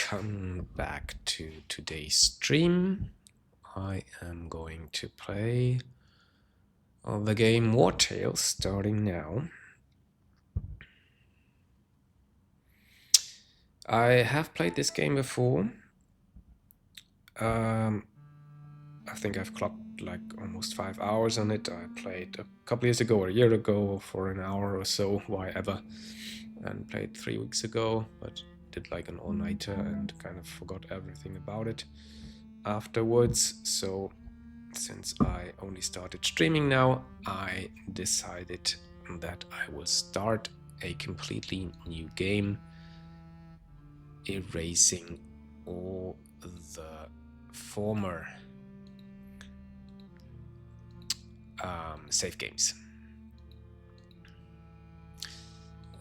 welcome back to today's stream. I am going to play the game Wartales starting now. I have played this game before. I think I've clocked like almost 5 hours on it. I played a couple years ago or a year ago for an hour or so, why ever, and played 3 weeks ago, but did like an all-nighter and kind of forgot everything about it afterwards. So since I only started streaming now, I decided that I will start a completely new game, erasing all the former save games.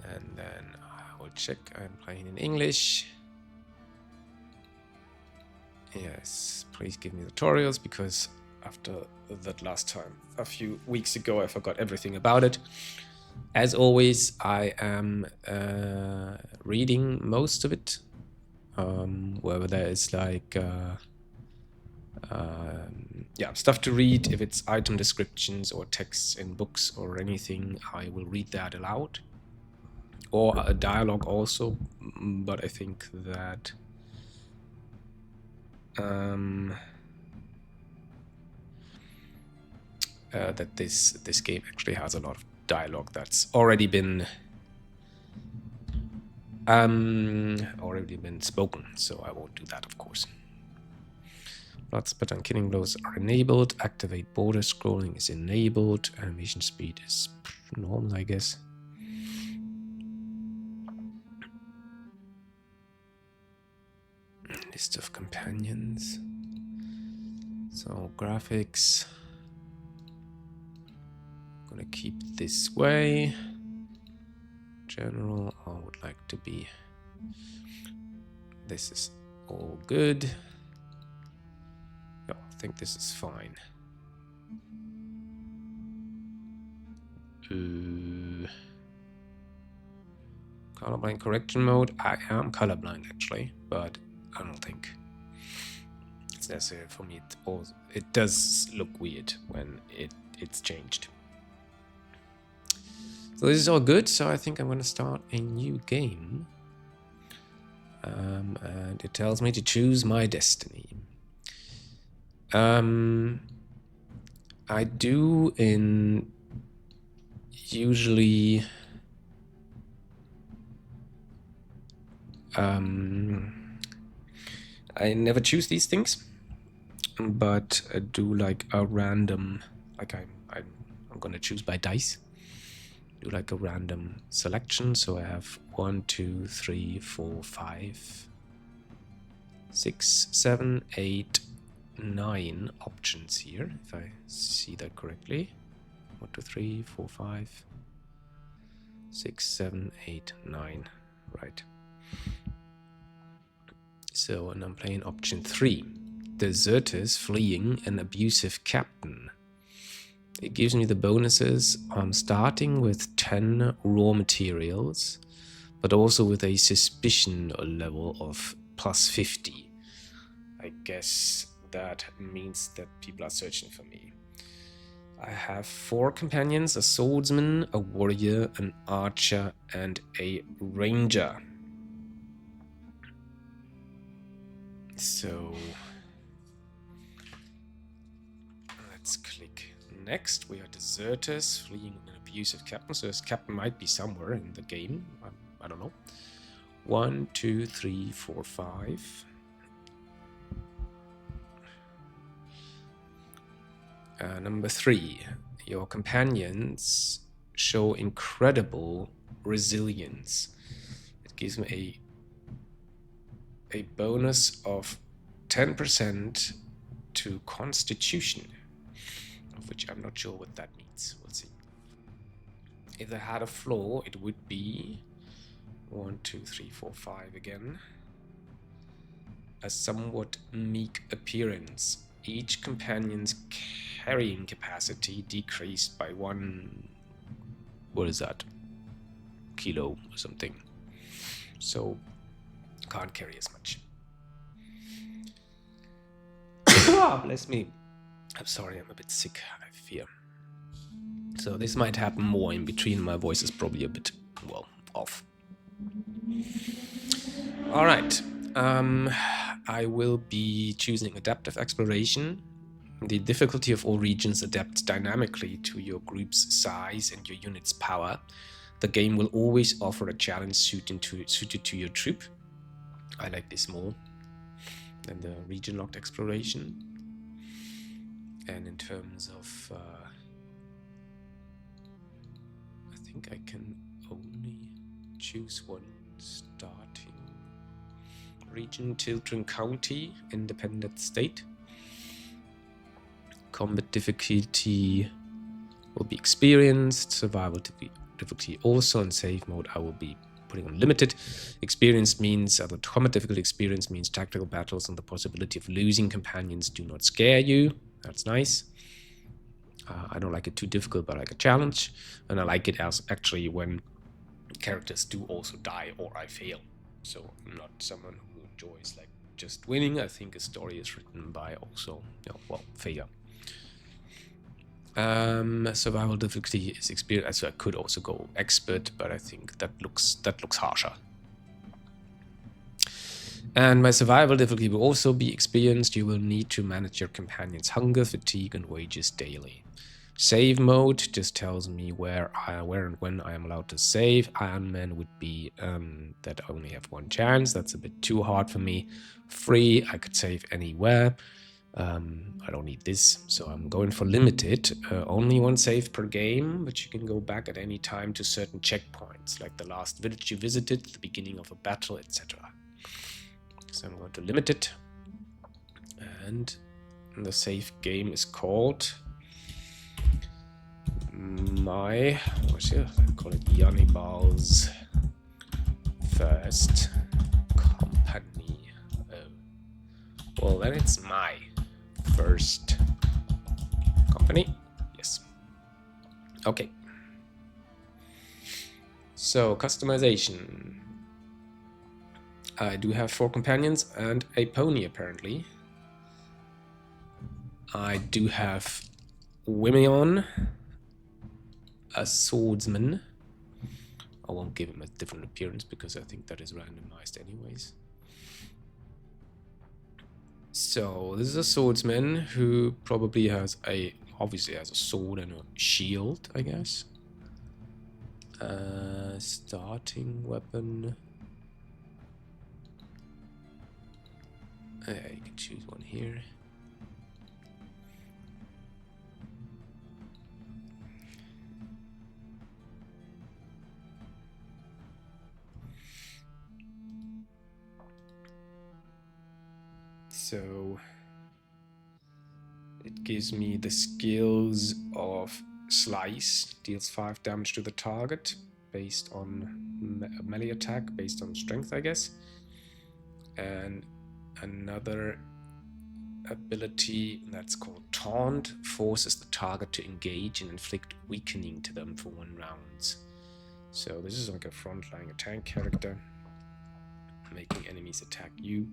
And then I will check I'm playing in English. Yes, please give me tutorials, because after that last time, a few weeks ago, I forgot everything about it. As always, I am reading most of it, wherever there is like stuff to read. If it's item descriptions or texts in books or anything, I will read that aloud, or a dialogue also, but I think that that this game actually has a lot of dialogue that's already been spoken, so I won't do that, of course. Blood spat and killing blows are enabled. Activate border scrolling is enabled. Animation speed is normal, I guess. List of companions. So graphics. Gonna keep this way. General, I would like to be. This is all good. Yeah, I think this is fine. Colorblind correction mode. I am colorblind actually, but I don't think it's necessary for me. It does look weird when it's changed. So this is all good, so I think I'm going to start a new game. And it tells me to choose my destiny. I do in usually I never choose these things, but I do like a random, like I'm gonna choose by dice. Do like a random selection, so I have 1, 2, 3, 4, 5, 6, 7, 8, 9 options here, if I see that correctly. 1, 2, 3, 4, 5, 6, 7, 8, 9. Right. So, and I'm playing option 3. Deserters fleeing an abusive captain. It gives me the bonuses on starting with 10 raw materials, but also with a suspicion level of plus 50. I guess that means that people are searching for me. I have 4 companions, a swordsman, a warrior, an archer, and a ranger. So let's click next. We are deserters fleeing an abusive captain. So this captain might be somewhere in the game. I don't know. 1, 2, 3, 4, 5. Number 3. Your companions show incredible resilience. It gives me a bonus of 10% to Constitution, of which I'm not sure what that means. We'll see. If I had a flaw, it would be 1, 2, 3, 4, 5 again. A somewhat meek appearance. Each companion's carrying capacity decreased by 1. What is that? Kilo or something. So can't carry as much. Bless me. I'm sorry, I'm a bit sick, I fear. So this might happen more in between. My voice is probably a bit, well, off. Alright. I will be choosing Adaptive Exploration. The difficulty of all regions adapts dynamically to your group's size and your unit's power. The game will always offer a challenge suited to your troop. I like this more than the region-locked exploration. And in terms of... I think I can only choose one starting region. Chiltern County, independent state. Combat difficulty will be experienced. Survival difficulty also. In save mode I will be putting on limited. Experience means, the combat difficulty experience means tactical battles and the possibility of losing companions do not scare you. That's nice. I don't like it too difficult, but I like a challenge. And I like it as actually when characters do also die or I fail. So I'm not someone who enjoys like just winning. I think a story is written by also, well, failure. Survival difficulty is experience. So I could also go expert, but I think that looks harsher. And my survival difficulty will also be experienced. You will need to manage your companion's hunger, fatigue, and wages daily. Save mode just tells me where and when I am allowed to save. Iron Man would be that I only have one chance. That's a bit too hard for me. Free, I could save anywhere. I don't need this, so I'm going for limited. Only one save per game, but you can go back at any time to certain checkpoints, like the last village you visited, the beginning of a battle, etc. So I'm going to limited. And the save game is called... I call it Yannibal's First Company. Well, then it's my first company. Yes. Okay. So, customization. I do have 4 companions and a pony, apparently. I do have Wimion, a swordsman. I won't give him a different appearance because I think that is randomized anyways. So this is a swordsman who probably has obviously has a sword and a shield, I guess. Starting weapon. You can choose one here. So it gives me the skills of Slice, deals 5 damage to the target based on melee attack, based on strength, I guess. And another ability that's called Taunt forces the target to engage and inflict weakening to them for 1 round. So this is like a frontline attack character, making enemies attack you.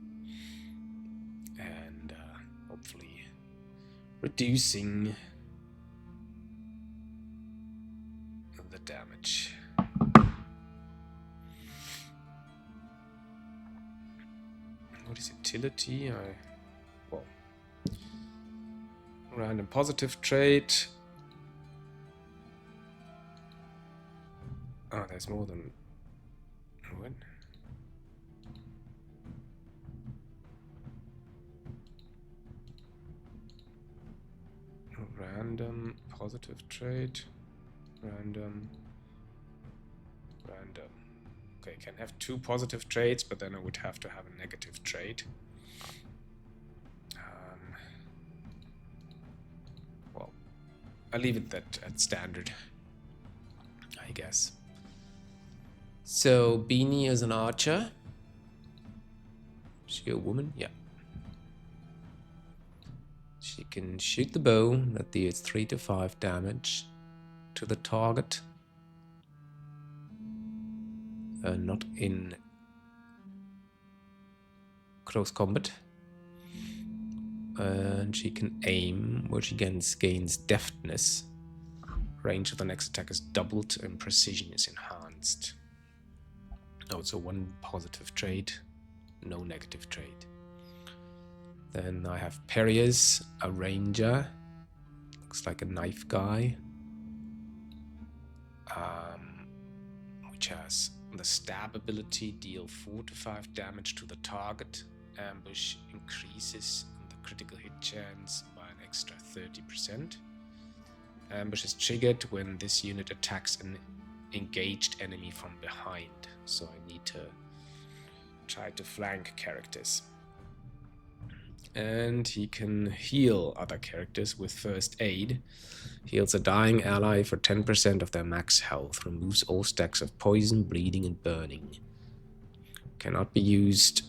And hopefully reducing the damage. What is utility? Well, random positive trait. Oh, there's more than one. Random positive trait, random. Okay, can have 2 positive traits, but then I would have to have a negative trait. Well, I'll leave it at standard, I guess. So Beanie is an archer. Is she a woman? Yeah. She can shoot the bow that deals 3 to 5 damage to the target. Not in close combat. And she can aim, which gains deftness. Range of the next attack is doubled and precision is enhanced. Oh, so one positive trait, no negative trait. Then I have Perius, a ranger. Looks like a knife guy. Which has the stab ability, deal 4 to 5 damage to the target. Ambush increases the critical hit chance by an extra 30%. Ambush is triggered when this unit attacks an engaged enemy from behind. So I need to try to flank characters. And he can heal other characters with first aid. Heals a dying ally for 10% of their max health. Removes all stacks of poison, bleeding, and burning. Cannot be used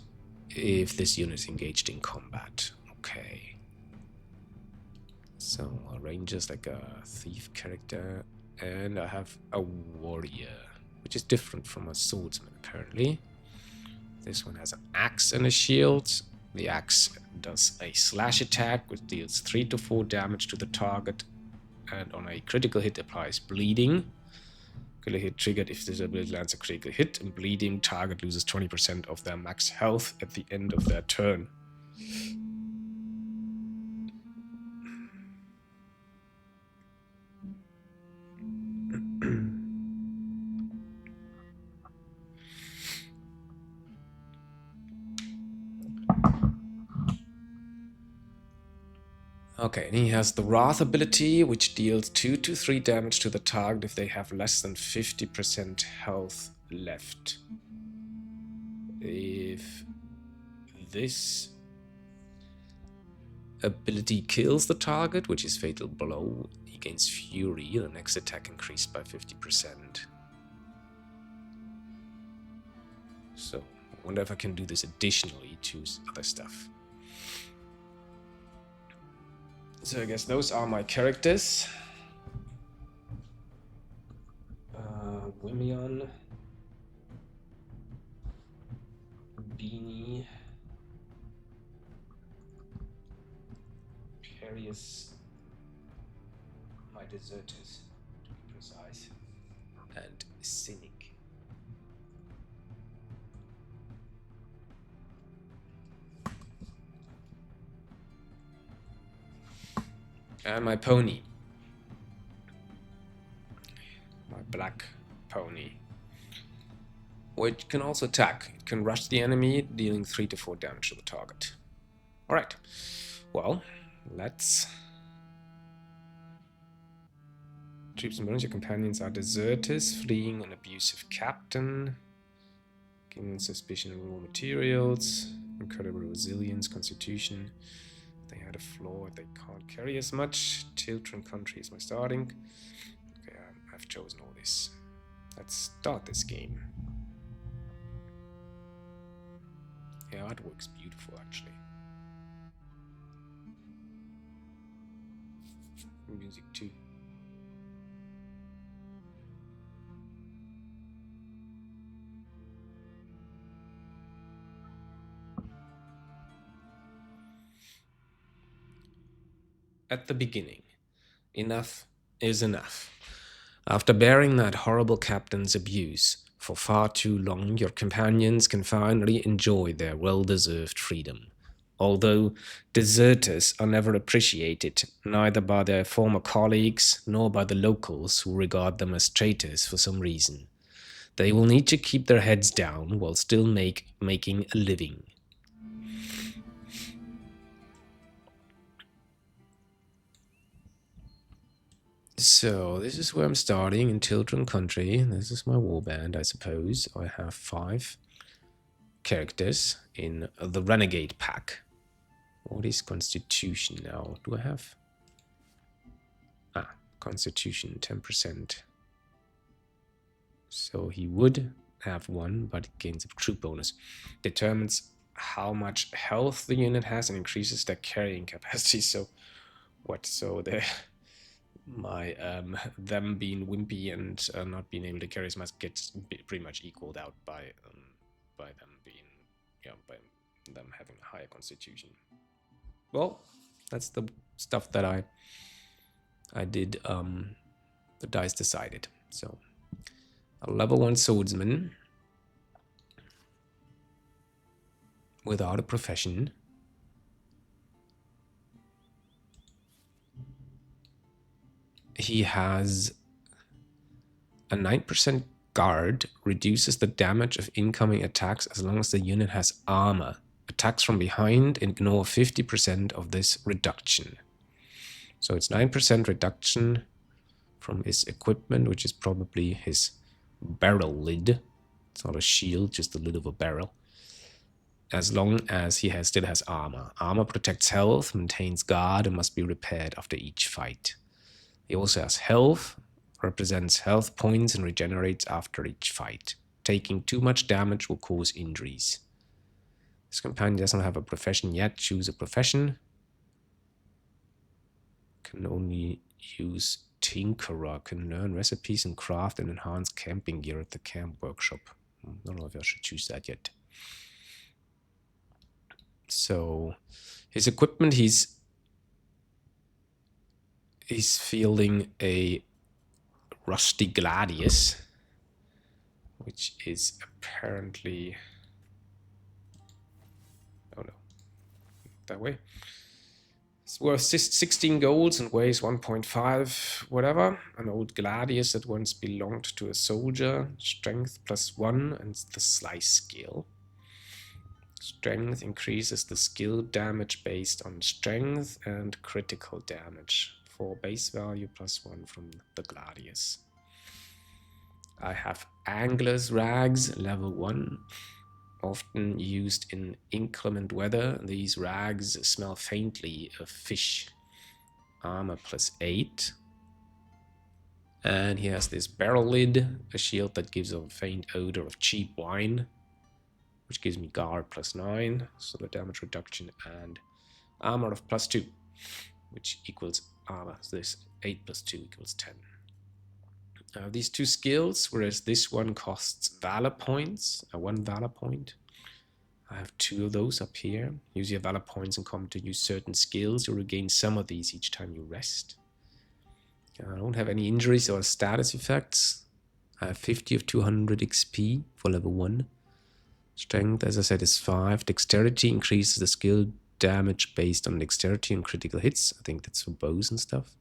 if this unit is engaged in combat. Okay. So a ranger is like a thief character. And I have a warrior, which is different from a swordsman apparently. This one has an axe and a shield. The axe does a slash attack, which deals 3 to 4 damage to the target, and on a critical hit applies bleeding. Critical hit triggered if this ability lands a critical hit, and bleeding target loses 20% of their max health at the end of their turn. Okay, and he has the Wrath ability, which deals 2 to 3 damage to the target if they have less than 50% health left. If this ability kills the target, which is Fatal Blow, he gains Fury, the next attack increased by 50%. So, I wonder if I can do this additionally to other stuff. So I guess those are my characters. Wimion, Beanie, Perius, my deserters, to be precise, and Cynic. And my pony. My black pony. Which can also attack. It can rush the enemy, dealing 3 to 4 damage to the target. Alright. Well, let's... Troops and your companions are deserters, fleeing an abusive captain. Giving suspicion of raw materials. Incredible resilience, constitution. They had a flaw, they can't carry as much. Children country is my starting. Okay, I've chosen all this. Let's start this game. Yeah, artwork's beautiful actually. Music too. At the beginning, enough is enough. After bearing that horrible captain's abuse for far too long, your companions can finally enjoy their well-deserved freedom. Although deserters are never appreciated, neither by their former colleagues nor by the locals who regard them as traitors for some reason. They will need to keep their heads down while still making a living. So, this is where I'm starting, in Children Country. This is my warband, I suppose. I have 5 characters in the Renegade pack. What is Constitution now? Do I have? Constitution, 10%. So he would have 1, but it gains a troop bonus. Determines how much health the unit has and increases their carrying capacity. So, what? So them being wimpy and not being able to carry as much gets pretty much equaled out by them being, by them having a higher constitution. well, that's the stuff that I did. The dice decided. So a level 1 swordsman without a profession. He has a 9% guard, reduces the damage of incoming attacks as long as the unit has armor. Attacks from behind ignore 50% of this reduction. So it's 9% reduction from his equipment, which is probably his barrel lid. It's not a shield, just the lid of a barrel. As long as he still has armor. Armor protects health, maintains guard, and must be repaired after each fight. He also has health, represents health points, and regenerates after each fight. Taking too much damage will cause injuries. This companion doesn't have a profession yet. Choose a profession. Can only use Tinkerer. Can learn recipes and craft and enhance camping gear at the camp workshop. I don't know if I should choose that yet. So his equipment, he's fielding a rusty gladius, which is apparently, oh no, that way. It's worth 16 golds and weighs 1.5 whatever. An old gladius that once belonged to a soldier. Strength +1 and the slice skill. Strength increases the skill damage based on strength and critical damage. For base value +1 from the gladius. I have angler's rags, level 1. Often used in inclement weather. These rags smell faintly of fish. Armor +8. And he has this barrel lid, a shield that gives a faint odor of cheap wine, which gives me guard +9, so the damage reduction, and armor of +2, which equals armor. So this 8 + 2 = 10. These two skills, whereas this one costs valor points, 1 valor point. I have 2 of those up here. Use your valor points in combat to use certain skills. You regain some of these each time you rest. I don't have any injuries or status effects. I have 50 of 200 XP for level 1. Strength, as I said, is 5. Dexterity increases the skill damage based on dexterity and critical hits. I think that's for bows and stuff.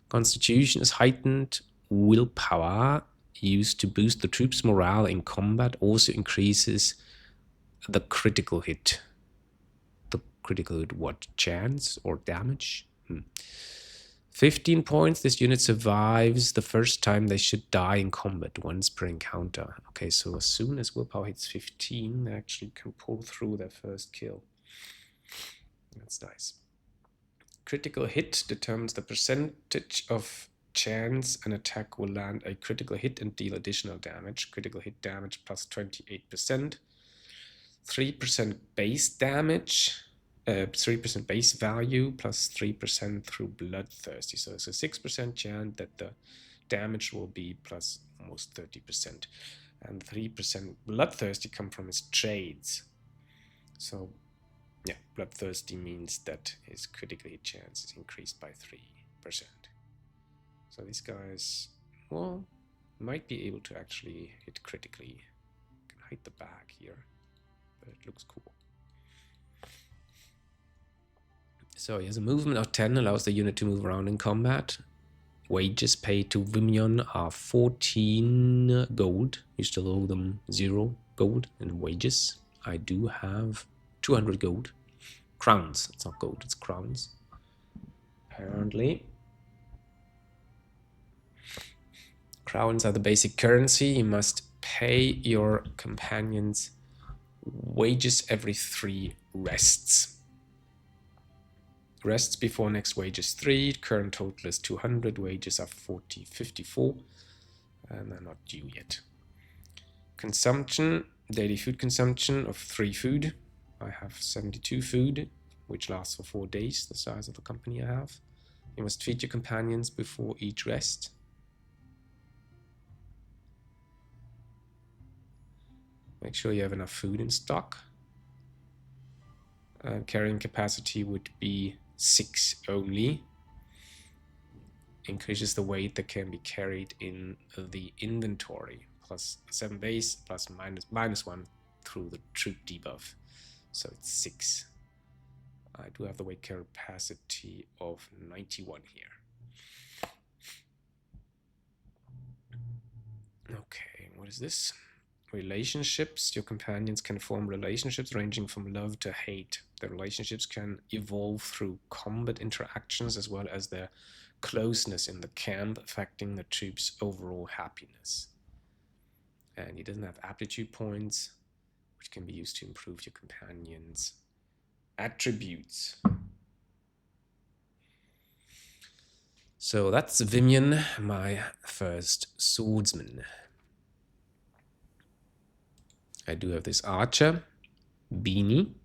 Constitution is heightened. Willpower, used to boost the troops' morale in combat, also increases the critical hit. The critical hit, what? Chance or damage? 15 points. This unit survives the first time they should die in combat, once per encounter. Okay, so as soon as willpower hits 15, they actually can pull through their first kill. That's nice. Critical hit determines the percentage of chance an attack will land a critical hit and deal additional damage. Critical hit damage +28%. 3% base damage. 3% base value +3% through bloodthirsty. So it's a 6% chance that the damage will be plus almost 30%. And 3% bloodthirsty come from his trades. So yeah, bloodthirsty means that his critical hit chance is increased by 3%. So these guys, well, might be able to actually hit critically. I can hide the bag here, but it looks cool. So he has a movement of 10, allows the unit to move around in combat. Wages paid to Vimion are 14 gold. You still owe them 0 gold in wages. I do have 200 gold. Crowns. It's not gold, it's crowns. Apparently. Crowns are the basic currency. You must pay your companions wages every 3 rests. Rests before next wage is 3. Current total is 200. Wages are 54, and they're not due yet. Consumption, daily food consumption of 3 food. I have 72 food, which lasts for 4 days, the size of the company I have. You must feed your companions before each rest. Make sure you have enough food in stock. Carrying capacity would be 6 only. Increases the weight that can be carried in the inventory. Plus 7 base, plus -1 through the troop debuff. So it's 6. I do have the weight capacity of 91 here. Okay, what is this? Relationships. Your companions can form relationships ranging from love to hate. The relationships can evolve through combat interactions as well as their closeness in the camp, affecting the troops' overall happiness. And he doesn't have aptitude points, which can be used to improve your companions' attributes. So that's Vimian, my first swordsman. I do have this archer, Beanie.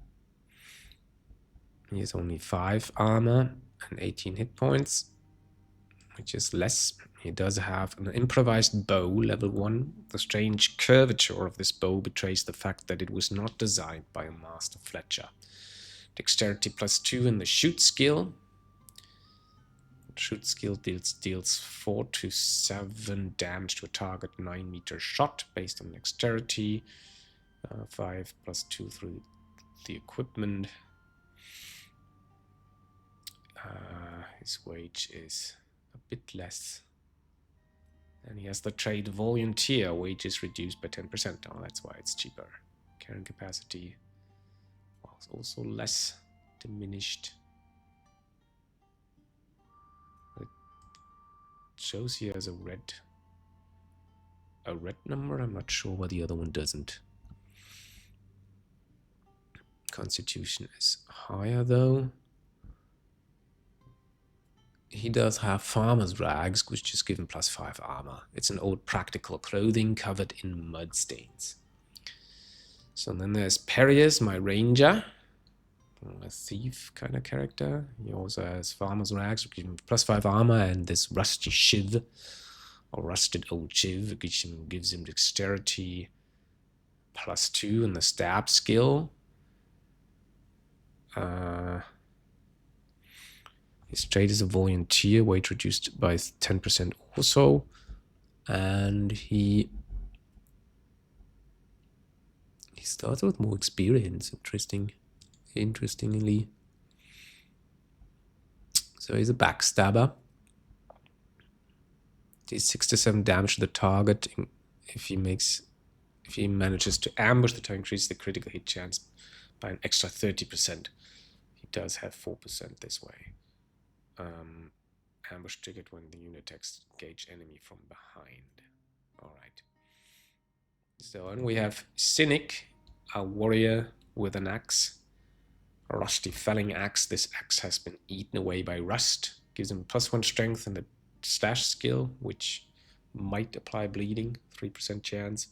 He has only 5 armor and 18 hit points, which is less. He does have an improvised bow, level 1. The strange curvature of this bow betrays the fact that it was not designed by a master fletcher. Dexterity +2 in the shoot skill. Shoot skill deals 4 to 7 damage to a target 9-meter shot based on dexterity. 5 +2 through the equipment. His wage is a bit less. And he has the trade volunteer, wages reduced by 10%. Oh, that's why it's cheaper. Carrying capacity was also less diminished. It shows here as a red number. I'm not sure why the other one doesn't. Constitution is higher though. He does have farmer's rags, which just give him +5 armor. It's an old practical clothing covered in mud stains. So then there's Perius, my ranger, a thief kind of character. He also has farmer's rags, which give him +5 armor, and this rusty shiv, or rusted old shiv, which gives him dexterity +2 in the stab skill. His trade is a volunteer, weight reduced by 10% also, and he starts with more experience. Interestingly. So he's a backstabber. He's 6 to 7 damage to the target if he manages to ambush the target, increase the critical hit chance by an extra 30%. He does have 4% this way. Ambush triggered when the unit attacks engage enemy from behind. Alright. So, and we have Cynic, a warrior with an axe. A rusty felling axe. This axe has been eaten away by rust. Gives him +1 strength and a slash skill, which might apply bleeding, 3% chance.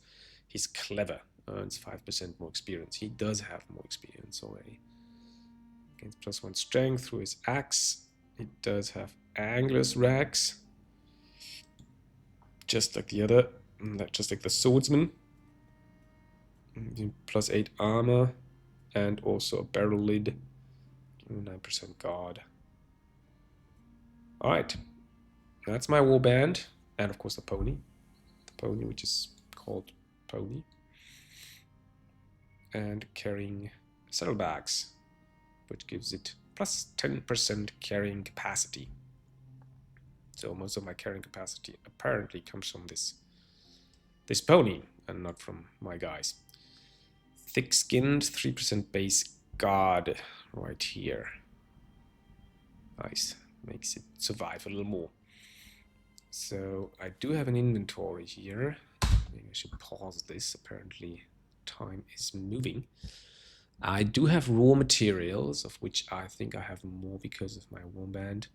He's clever, earns 5% more experience. He does have more experience already. Gains +1 strength through his axe. He does have angler's rags, just like the other, just like the swordsman. +8 armor, and also a barrel lid, 9% guard. Alright, that's my warband, and of course the pony, which is called Pony, and carrying saddlebags, which gives it +10% carrying capacity. So most of my carrying capacity apparently comes from this pony and not from my guys. Thick-skinned, 3% base guard right here. Nice, makes it survive a little more. So I do have an inventory here. Maybe I should pause this. Apparently time is moving. I do have raw materials, of which I think I have more because of my warband.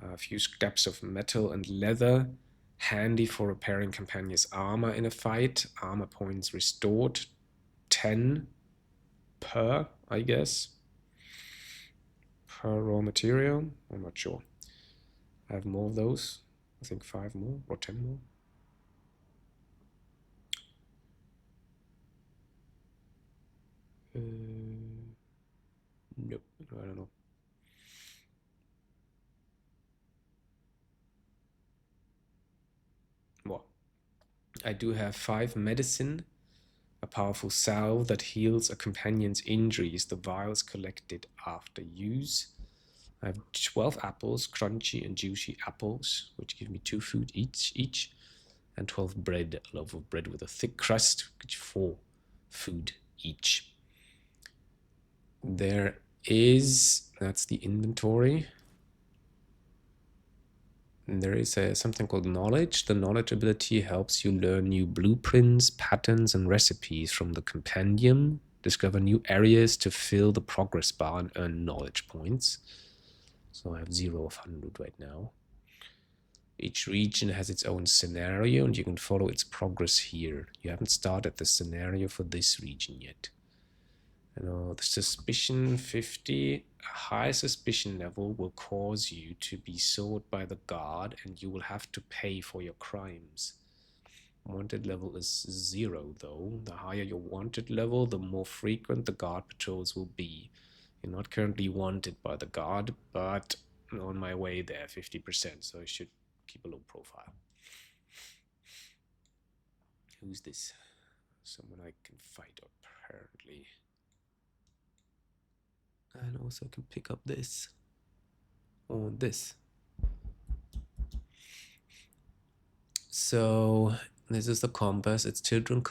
A few scraps of metal and leather, handy for repairing companions' armor in a fight. Armor points restored, 10 per, I guess, per raw material. I'm not sure. I have more of those. I think 5 more or 10 more. Nope, I don't know. I do have 5 medicine, a powerful salve that heals a companion's injuries, the vials collected after use. I have 12 apples, crunchy and juicy apples, which give me 2 food each, and 12 bread, a loaf of bread with a thick crust, which 4 food each. There is, that's the inventory. And there is something called knowledge. The knowledge ability helps you learn new blueprints, patterns, and recipes from the compendium, discover new areas to fill the progress bar, and earn knowledge points. So I have 0 of 100 right now. Each region has its own scenario, and you can follow its progress here. You haven't started the scenario for this region yet. The suspicion 50, a high suspicion level will cause you to be sought by the guard, and you will have to pay for your crimes. Wanted level is 0 though. The higher your wanted level, the more frequent the guard patrols will be. You're not currently wanted by the guard, but on my way there, 50%, so I should keep a low profile. Who's this? Someone I can fight, apparently. And also I can pick up this. Or this. So this is the compass. It's Children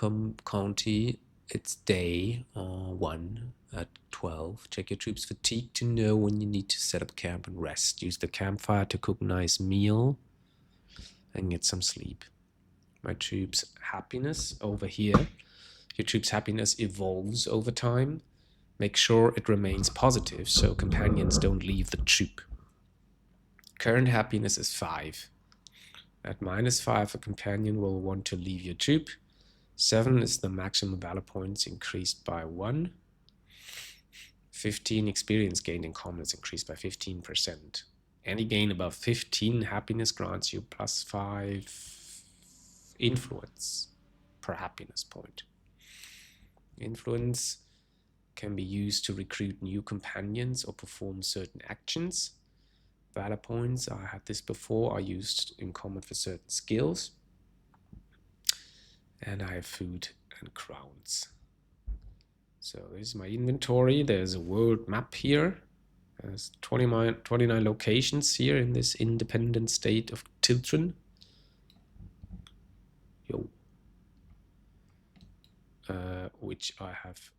County. It's day 1 at 12. Check your troops' fatigue to know when you need to set up camp and rest. Use the campfire to cook a nice meal and get some sleep. My troops' happiness over here. Your troops' happiness evolves over time. Make sure it remains positive so companions don't leave the troop. Current happiness is 5. At -5, a companion will want to leave your troop. 7 is the maximum valor points increased by 1. 15 experience gained in combat is increased by 15%. Any gain above 15 happiness grants you +5 influence per happiness point. Influence can be used to recruit new companions or perform certain actions. Valor points, I had this before, are used in combat for certain skills. And I have food and crowns. So this is my inventory. There's a world map here. There's 29 locations here in this independent state of Tiltron. Which I have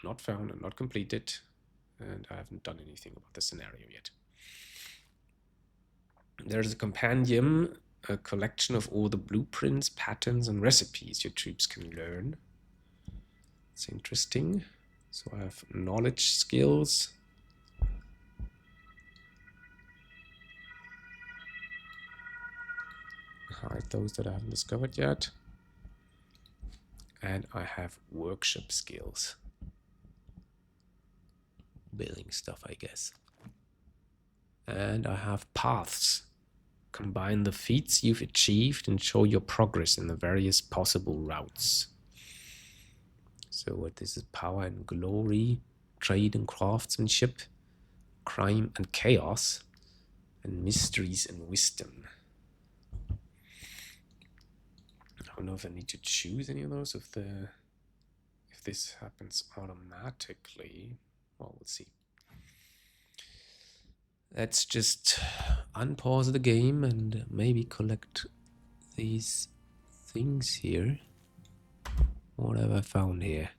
not found and not completed, and I haven't done anything about the scenario yet. There's a compendium, a collection of all the blueprints, patterns, and recipes your troops can learn. It's interesting. So I have knowledge skills. Hide those that I haven't discovered yet. And I have workshop skills. Building stuff, I guess. And I have paths. Combine the feats you've achieved and show your progress in the various possible routes. So what this is: power and glory, trade and craftsmanship, crime and chaos, and mysteries and wisdom. I don't know if I need to choose any of those, if this happens automatically. Well, we'll see. Let's just unpause the game and maybe collect these things here. What have I found here?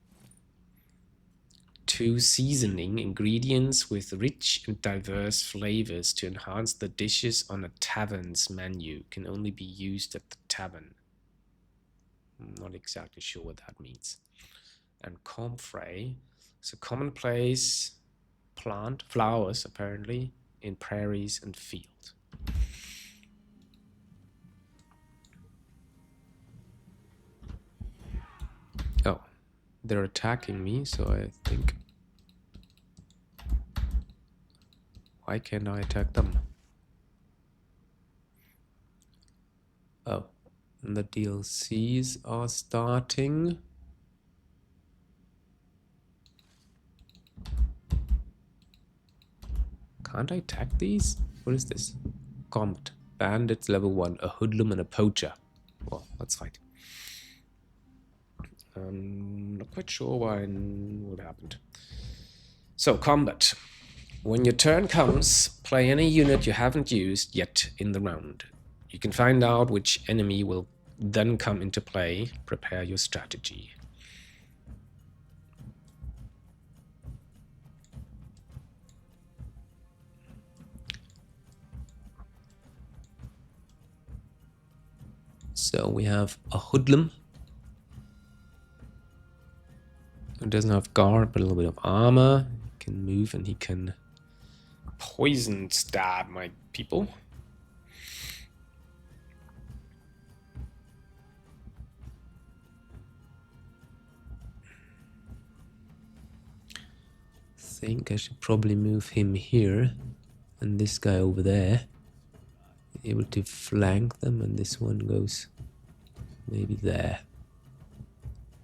2 seasoning ingredients with rich and diverse flavors to enhance the dishes on a tavern's menu. Can only be used at the tavern. I'm not exactly sure what that means. And comfrey is a commonplace plant, flowers apparently, in prairies and fields. Oh, they're attacking me, so I think... Why can't I attack them? Oh, and the DLCs are starting. Can't I attack these? What is this? Combat. Bandits level 1, a hoodlum and a poacher. Well, let's fight. Not quite sure what happened. So, combat. When your turn comes, play any unit you haven't used yet in the round. You can find out which enemy will then come into play. Prepare your strategy. So we have a hoodlum who doesn't have guard but a little bit of armor. He can move and he can poison stab my people. I think I should probably move him here and this guy over there. Able to flank them, and this one goes maybe there.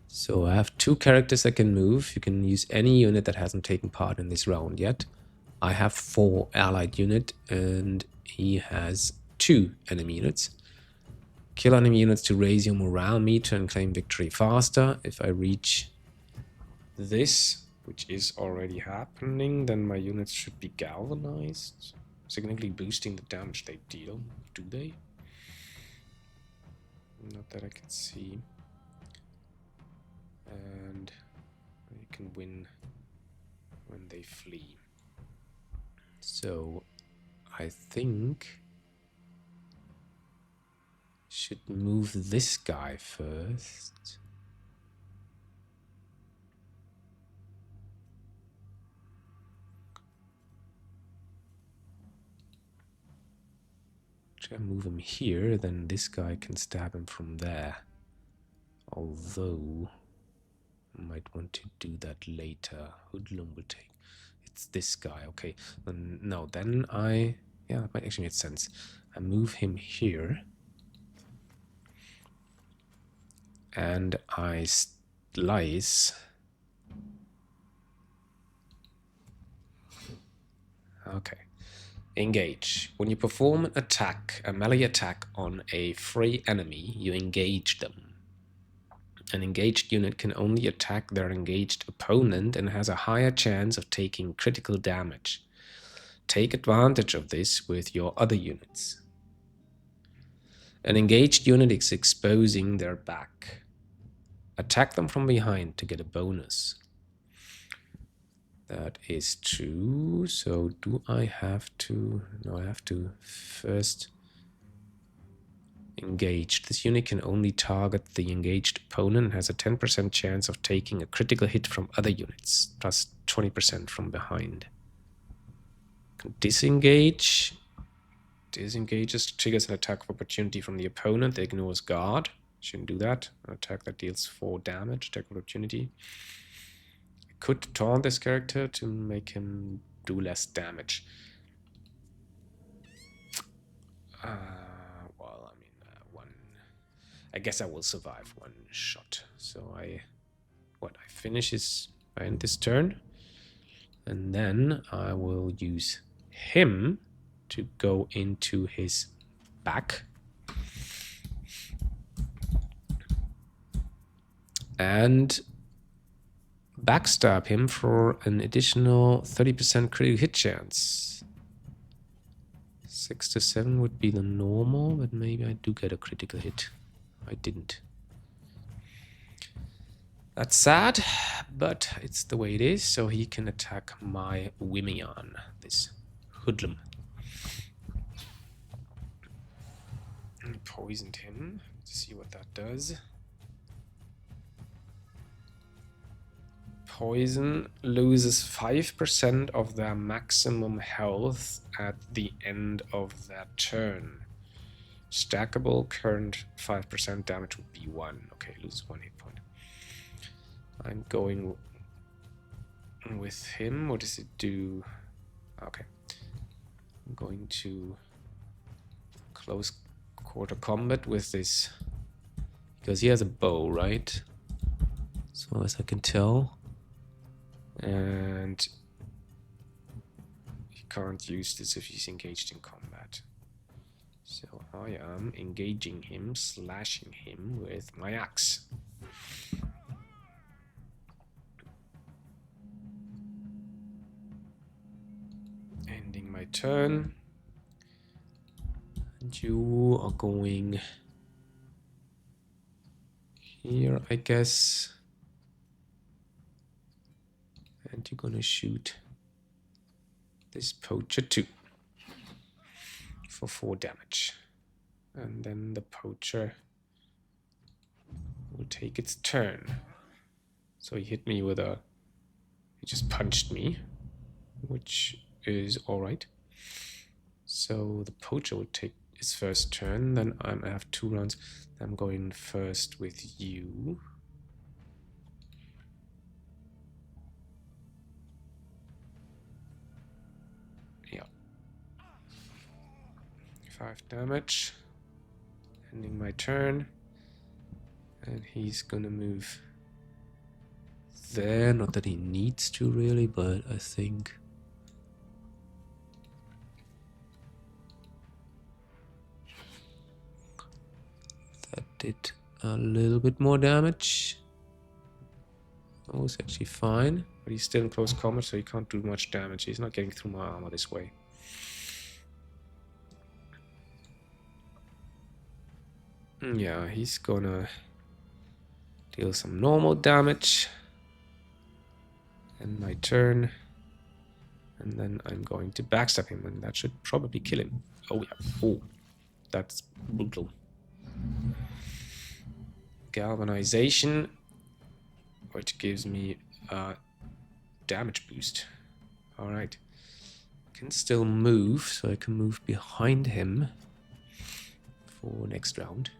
So I have 2 characters I can move. You can use any unit that hasn't taken part in this round yet. I have 4 allied unit and he has 2 enemy units. Kill enemy units to raise your morale meter and claim victory faster. If I reach this, which is already happening, then my units should be galvanized, significantly boosting the damage they deal. Do they? Not that I can see. And you can win when they flee. So I think should move this guy first. Try to move him here, then this guy can stab him from there. Although I might want to do that later. Hoodlum will take. It's this guy, okay. No, then yeah, that might actually make sense. I move him here. And I slice. Okay. Engage. When you perform an attack, a melee attack on a free enemy, you engage them. An engaged unit can only attack their engaged opponent and has a higher chance of taking critical damage. Take advantage of this with your other units. An engaged unit is exposing their back. Attack them from behind to get a bonus. That is true. So do I have to... No, I have to first engage. This unit can only target the engaged opponent and has a 10% chance of taking a critical hit from other units, plus 20% from behind. Can disengage. Disengages, triggers an attack of opportunity from the opponent. They ignores guard. Shouldn't do that. An attack that deals 4 damage, attack of opportunity. I could taunt this character to make him do less damage. Well, I mean, I guess I will survive 1 shot. So I finish I end this turn, and then I will use him to go into his back and backstab him for an additional 30% critical hit chance. 6 to 7 would be the normal, but maybe I do get a critical hit. I didn't. That's sad, but it's the way it is. So he can attack my Wimion, this hoodlum. I poisoned him. Let's see what that does. Poison loses 5% of their maximum health at the end of their turn. Stackable current 5% damage would be 1. Okay, loses 1 hit point. I'm going with him. What does it do? Okay. I'm going to close quarter combat with this, because he has a bow, right? As far as I can tell. And he can't use this if he's engaged in combat. So I am engaging him, slashing him with my axe. Ending my turn. And you are going here, I guess. And you're gonna shoot this poacher too for 4 damage. And then the poacher will take its turn. So he hit me with a... He just punched me, which is alright. So the poacher will take his first turn. Then I have 2 rounds. I'm going first with you. Yeah. 5 damage. Ending my turn. And he's gonna move there. Not that he needs to really, but I think... that did a little bit more damage. That was actually fine. But he's still in close combat, so he can't do much damage. He's not getting through my armor this way. Yeah, he's gonna deal some normal damage. And my turn. And then I'm going to backstab him, and that should probably kill him. Oh yeah. Oh, that's brutal. Galvanization, which gives me a damage boost. Alright. Can still move, so I can move behind him for next round.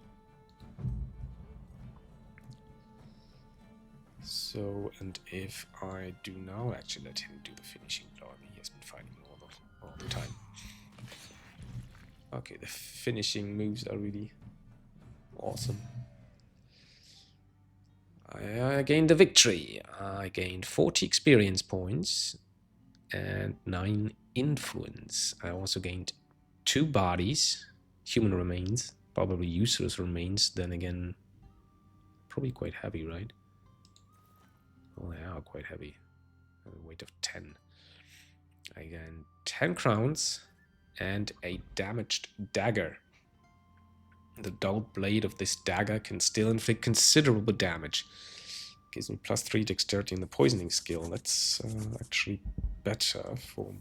So, and if I do now actually let him do the finishing blow, I mean, he has been fighting all the time. Okay, the finishing moves are really awesome. I gained the victory. I gained 40 experience points and 9 influence. I also gained 2 bodies, human remains, probably useless remains, then again, probably quite heavy, right? Oh, they are quite heavy. A weight of 10. I gained 10 crowns and a damaged dagger. The dull blade of this dagger can still inflict considerable damage. Gives me +3 dexterity in the poisoning skill. That's actually better for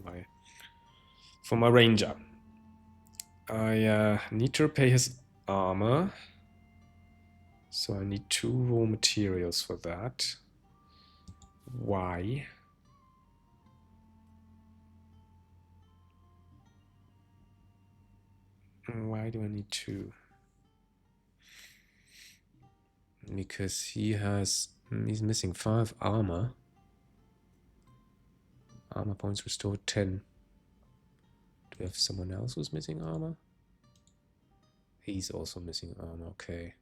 my ranger. I need to repair his armor, so I need 2 raw materials for that. Why? Why do I need 2? Because he's missing 5 armor. Armor points restored 10. Do we have someone else who's missing armor? He's also missing armor, okay.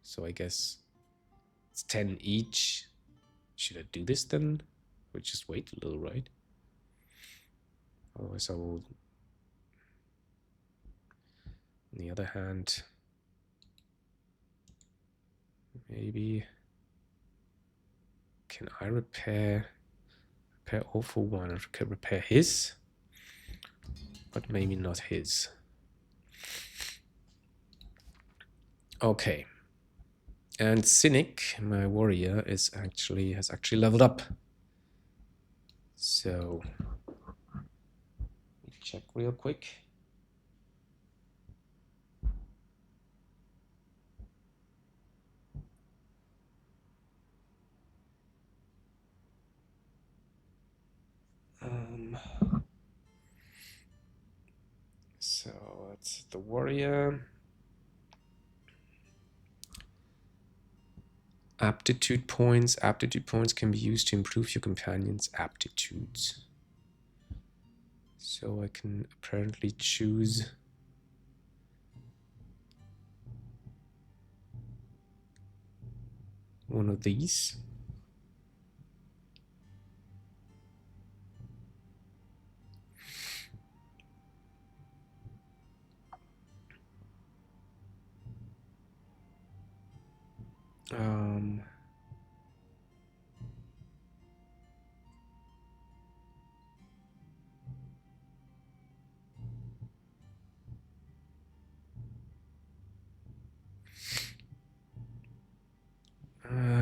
So I guess it's 10 each. Should I do this then? Or just wait a little, right? Otherwise I will... On the other hand... Maybe... Can I repair all for 1? I can repair his, but maybe not his. Okay. And Cynic, my warrior, has actually leveled up. So let me check real quick. So it's the warrior. Aptitude points. Aptitude points can be used to improve your companion's aptitudes. So I can apparently choose one of these.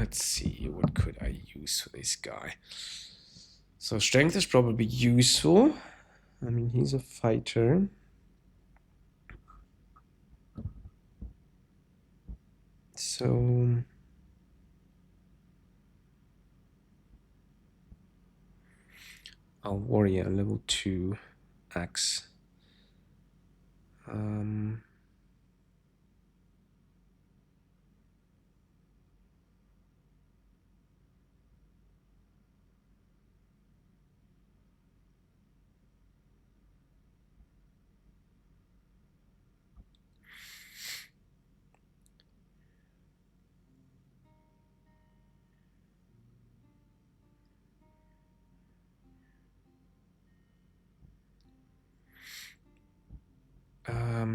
let's see, what could I use for this guy? So strength is probably useful. I mean, he's a fighter. So our warrior, level 2 axe.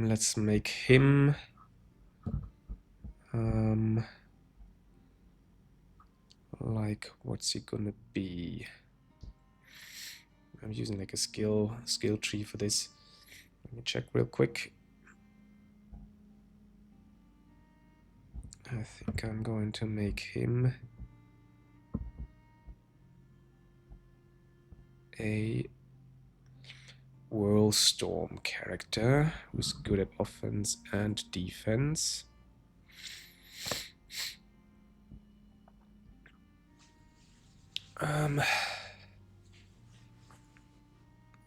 Let's make him like, what's he gonna be? I'm using like a skill tree for this. Let me check real quick. I think I'm going to make him a Whirlstorm character who's good at offense and defense.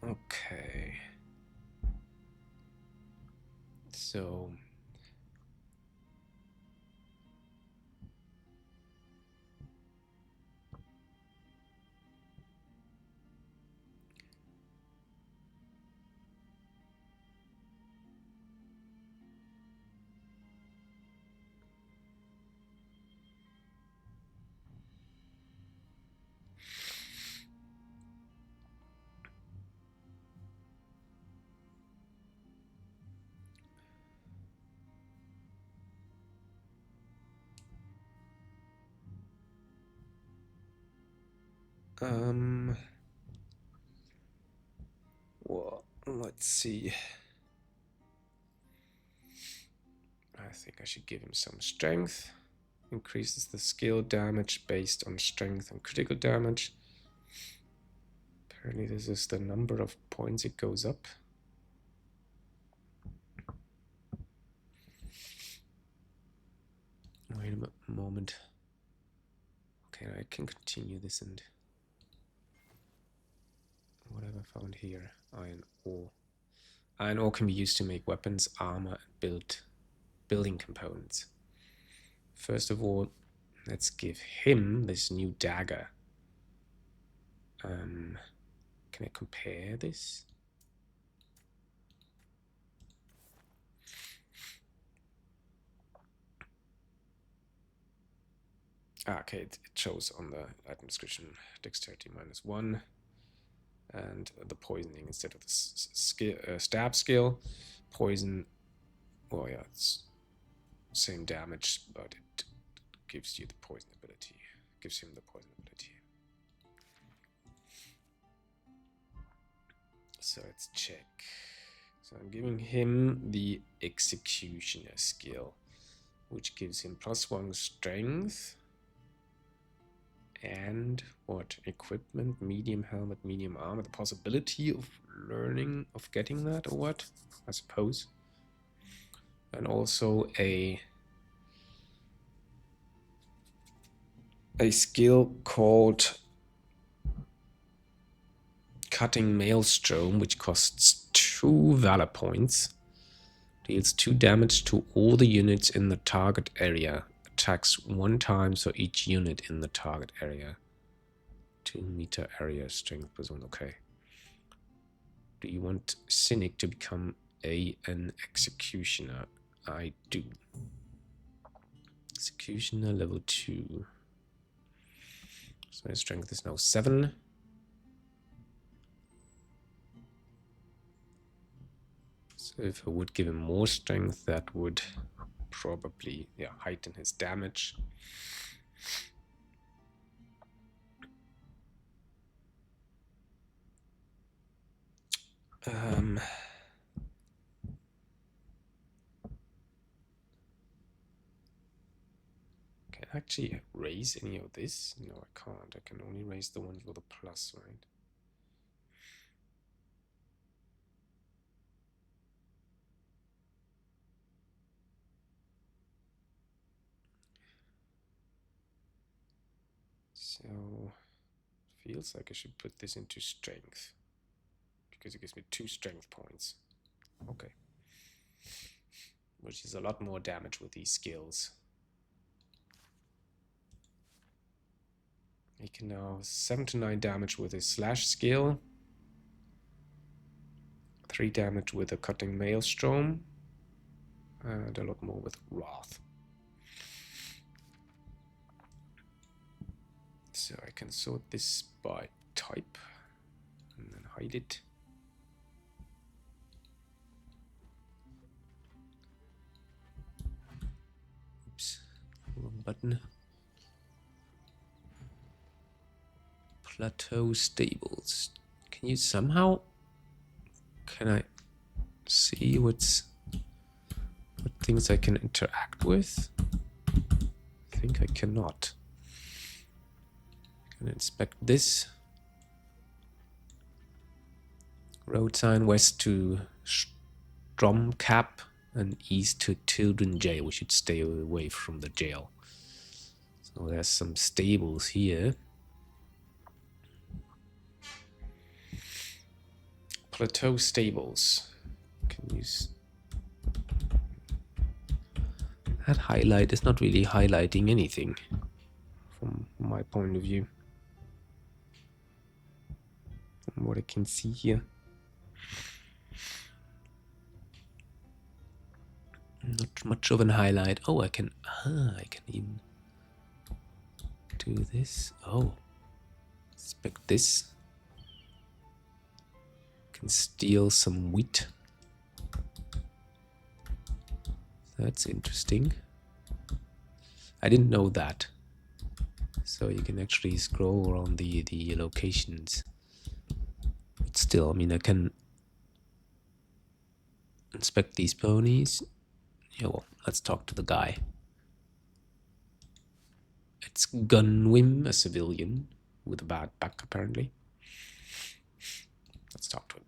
Okay. So well, let's see. I think I should give him some strength. Increases the skill damage based on strength and critical damage. Apparently this is the number of points it goes up. Wait a moment. Okay, I can continue this and what have I found here? Iron ore. Iron ore can be used to make weapons, armor, and building components. First of all, let's give him this new dagger. Can I compare this? Okay, it shows on the item description dexterity -1 and the poisoning instead of the stab skill. Poison, well, yeah, it's same damage, but it gives you the poison ability. Gives him the poison ability. So let's check. So I'm giving him the executioner skill, which gives him +1 strength. And what? Equipment, medium helmet, medium armor. The possibility of learning, of getting that, or what? I suppose. And also a skill called Cutting Maelstrom, which costs 2 valor points. Deals 2 damage to all the units in the target area. Attacks 1 time for each unit in the target area. 2-meter area strength +1. Okay. Do you want Cynic to become an executioner? I do. Executioner level 2. So his strength is now 7. So if I would give him more strength, that would probably, yeah, heighten his damage. Okay, I actually raise any of this? No, I can't. I can only raise the ones with a plus, right? So, feels like I should put this into strength, because it gives me 2 strength points. Okay. Which is a lot more damage with these skills. He can now 7 to 9 damage with his slash skill, 3 damage with a cutting maelstrom, and a lot more with wrath. So I can sort this by type and then hide it. Oops, wrong button. Plateau stables. Can you somehow... Can I see what things I can interact with? I think I cannot. I can inspect this. Road sign west to Stromkap and east to Tilden Jail. We should stay away from the jail. So there's some stables here. Plateau stables. Can use that highlight is not really highlighting anything from my point of view. From what I can see here. Not much of an highlight. Oh, I can even do this. Oh, inspect this. Can steal some wheat. That's interesting. I didn't know that. So you can actually scroll around the locations. But still, I mean, I can inspect these ponies. Yeah, well, let's talk to the guy. It's Gunwim, a civilian with a bad back, apparently. Let's talk to him.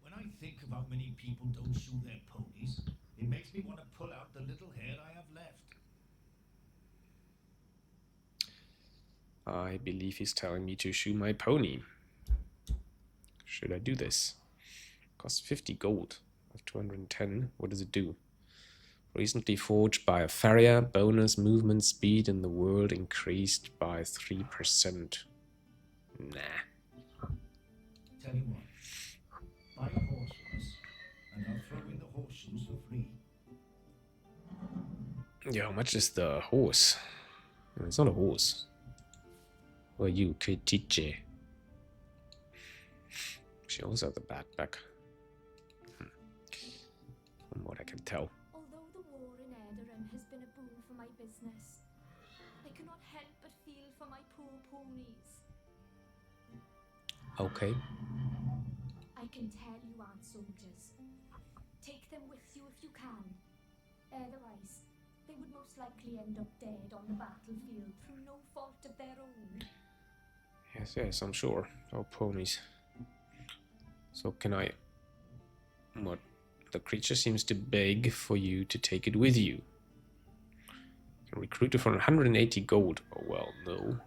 When I think of how many people don't shoe their ponies, it makes me want to pull out the little hair I have left. I believe he's telling me to shoe my pony. Should I do this? Costs 50 gold. I have 210. What does it do? Recently forged by a farrier. Bonus movement speed in the world increased by 3%. Nah. Tell you what, buy a horse from us, and I'll throw in the horseshoes for free. Yeah, how much is the horse? It's not a horse. Who are you, Ketiche? She also has a backpack. From what I can tell. Although the war in Edarin has been a boon for my business, I cannot help but feel for my poor ponies. Okay. I can tell you aren't soldiers. Take them with you if you can. Otherwise, they would most likely end up dead on the battlefield through no fault of their own. Yes, I'm sure. Oh, ponies. So can I... What? The creature seems to beg for you to take it with you. You can recruit it for 180 gold. Oh, well, no.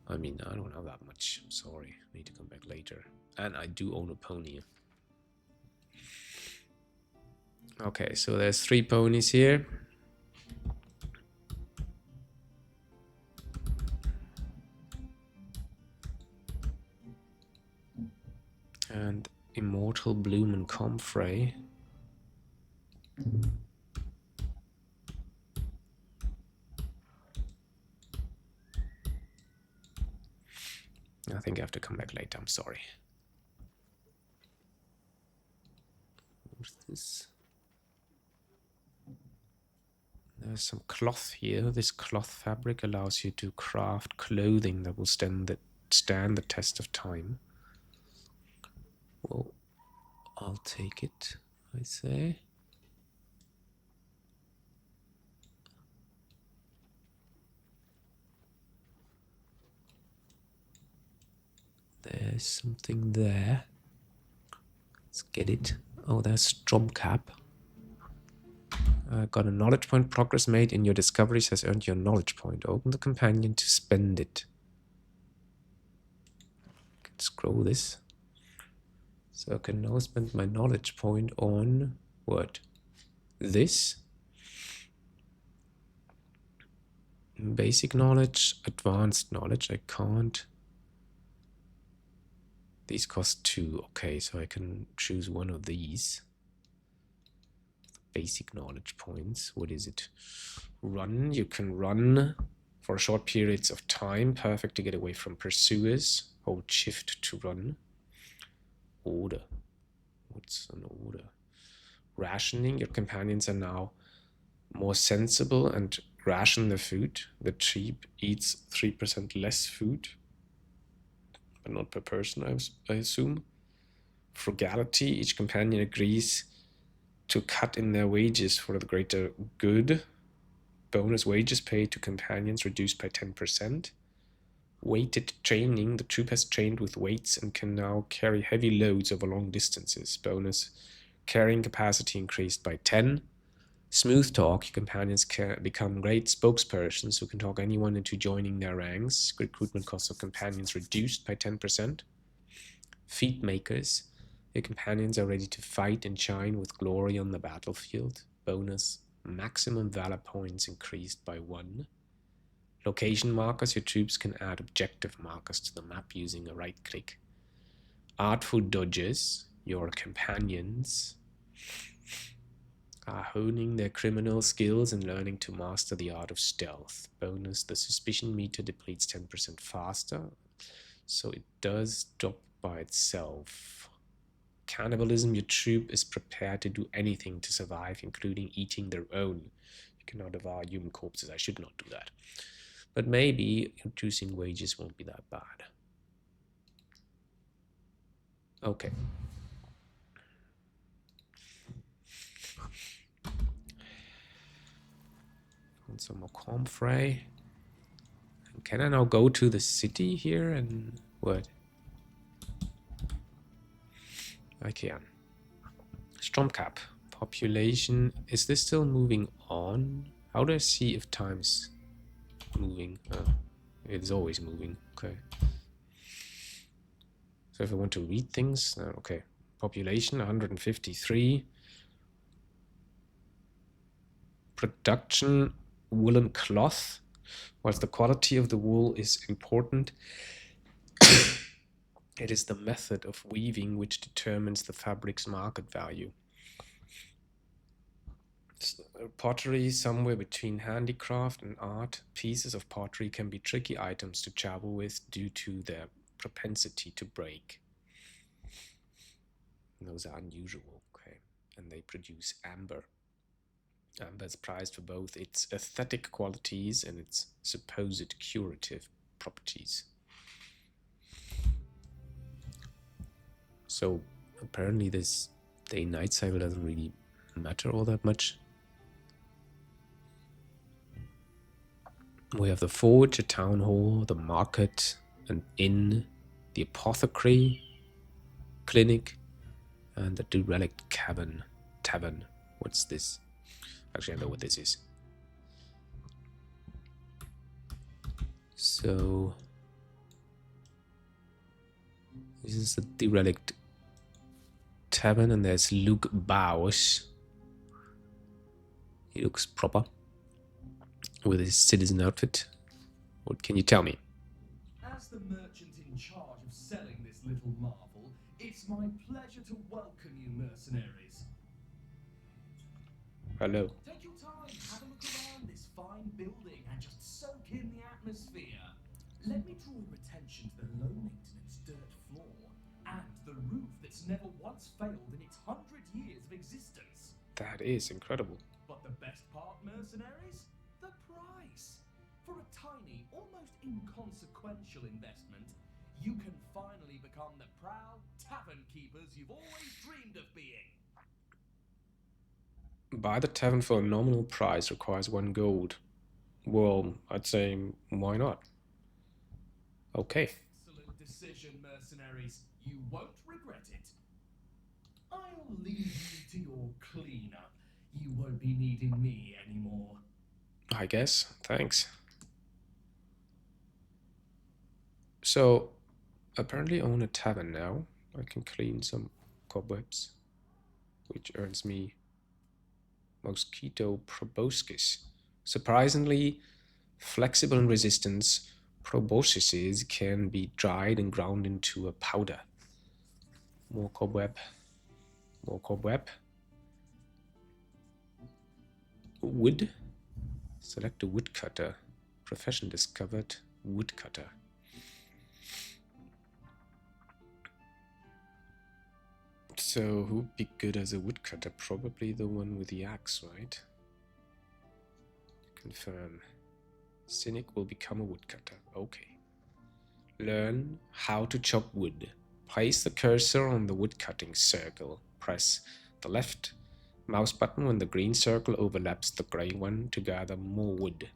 I mean, I don't have that much. I'm sorry. I need to come back later. And I do own a pony. Okay, so there's 3 ponies here. And Immortal Bloom and Comfrey. I think I have to come back later, I'm sorry. What's this? There's some cloth here. This cloth fabric allows you to craft clothing that will stand the test of time. Well, I'll take it, I say. There's something there. Let's get it. Oh, there's Stromcap. Got a knowledge point. Progress made in your discoveries has earned you a knowledge point. Open the companion to spend it. Can scroll this. So I can now spend my knowledge point on what? This. Basic knowledge, advanced knowledge. I can't. These cost 2. Okay, so I can choose one of these. Basic knowledge points. What is it? Run. You can run for short periods of time. Perfect to get away from pursuers. Hold shift to run. Order. What's an order? Rationing. Your companions are now more sensible and ration their food. The sheep eats 3% less food, but not per person, I assume. Frugality. Each companion agrees to cut in their wages for the greater good. Bonus wages paid to companions reduced by 10%. Weighted training. The troop has trained with weights and can now carry heavy loads over long distances. Bonus carrying capacity increased by 10. Smooth talk. Your companions can become great spokespersons who can talk anyone into joining their ranks. Recruitment costs of companions reduced by 10%. Feat makers. Your companions are ready to fight and shine with glory on the battlefield. Bonus maximum valor points increased by 1. Location markers. Your troops can add objective markers to the map using a right click. Artful dodges. Your companions are honing their criminal skills and learning to master the art of stealth. Bonus, the suspicion meter depletes 10% faster, so it does drop by itself. Cannibalism. Your troop is prepared to do anything to survive, including eating their own. You cannot devour human corpses. I should not do that. But maybe reducing wages won't be that bad. Okay. And some more comfrey. Can I now go to the city here and what? I can. Stromcap. Population. Is this still moving on? How do I see if time's moving? It is always moving. Okay. So if I want to read things, okay. Population 153. Production woolen cloth. Whilst the quality of the wool is important, it is the method of weaving which determines the fabric's market value. Pottery, somewhere between handicraft and art. Pieces of pottery can be tricky items to travel with due to their propensity to break. And those are unusual, okay. And they produce amber. Amber is prized for both its aesthetic qualities and its supposed curative properties. So apparently this day-night cycle doesn't really matter all that much. We have the forge, a town hall, the market, an inn, the apothecary, clinic, and the derelict tavern. What's this? Actually, I know what this is. So this is the derelict tavern, and there's Luke Bowes. He looks proper with his citizen outfit. What can you tell me? As the merchant in charge of selling this little marvel, it's my pleasure to welcome you, mercenaries. Hello. Take your time, have a look around this fine building and just soak in the atmosphere. Let me draw your attention to the low-maintenance dirt floor and the roof that's never once failed in its 100 years of existence. That is incredible. But the best part, mercenaries? The price. For a tiny, almost inconsequential investment, you can finally become the proud tavern keepers you've always dreamed of being. Buy the tavern for a nominal price requires 1 gold. Well, I'd say, why not? Okay. Excellent decision, mercenaries. mercenaries. You won't regret it. I'll leave you to your cleanup. You won't be needing me anymore. I guess. Thanks. So, apparently I own a tavern now. I can clean some cobwebs, which earns me Mosquito proboscis. Surprisingly flexible and resistant, proboscises can be dried and ground into a powder. More cobweb. More cobweb. Wood. Select a woodcutter. Profession discovered. Woodcutter. So who'd be good as a woodcutter? Probably the one with the axe, right? Confirm. Cynic will become a woodcutter. Okay. Learn how to chop wood. Place the cursor on the woodcutting circle. Press the left mouse button when the green circle overlaps the grey one to gather more wood.